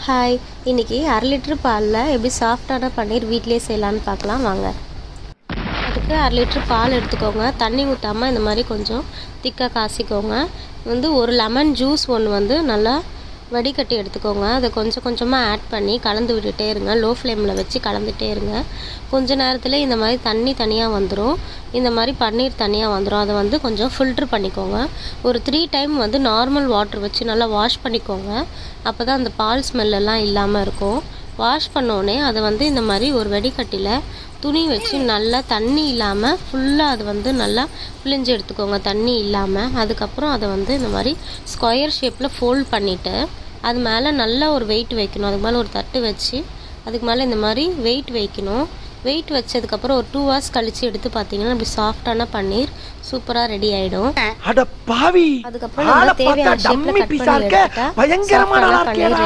Hi, இன்றைக்கி 1/2 litre பாலில் எப்படி சாஃப்டான பன்னீர் வீட்டிலே செய்யலான்னு பார்க்கலாம் வாங்க. அதுக்கு 1/2 லிட்டர் பால் எடுத்துக்கோங்க. தண்ணி ஊற்றாமல் இந்த மாதிரி கொஞ்சம் திக்காக காசிக்கோங்க. ஒரு லெமன் ஜூஸ் ஒன்று நல்லா வடிகட்டி எடுத்துக்கோங்க. அதை கொஞ்சம் கொஞ்சமாக ஆட் பண்ணி கலந்து விட்டுட்டே இருங்க. லோ ஃப்ளேமில் வச்சு கலந்துகிட்டே இருங்க. கொஞ்ச நேரத்தில் இந்த மாதிரி தண்ணி தனியாக வந்துடும். இந்த மாதிரி பன்னீர் தனியாக வந்துடும். அதை கொஞ்சம் ஃபில்ட்ரு பண்ணிக்கோங்க. ஒரு 3 டைம் நார்மல் வாட்டர் வச்சு நல்லா வாஷ் பண்ணிக்கோங்க. அப்போ தான் அந்த பால் ஸ்மெல்லெல்லாம் இல்லாமல் இருக்கும். வாஷ் பண்ணோடனே அதை இந்த மாதிரி ஒரு வடிகட்டியில் துணி வச்சு நல்லா தண்ணி இல்லாமல் ஃபுல்லாக அது நல்லா பிழிஞ்சு எடுத்துக்கோங்க, தண்ணி இல்லாமல். அதுக்கப்புறம் அதை இந்த மாதிரி ஸ்கொயர் ஷேப்பில் ஃபோல்ட் பண்ணிவிட்டு அது மேலே நல்லா ஒரு வெயிட் வைக்கணும். அதுக்கு மேலே ஒரு தட்டு வச்சு அதுக்கு மேலே இந்த மாதிரி வெயிட் வைக்கணும். வெயிட் வச்சதுக்கப்புறம் ஒரு 2 hours கழித்து எடுத்து பார்த்தீங்கன்னா அப்படி சாஃப்டான பன்னீர் சூப்பராக ரெடி ஆகிடும். அதுக்கப்புறம் தேவையான ஷேப்பில் கட் பண்ணி எடுத்துட்டா பன்னீர்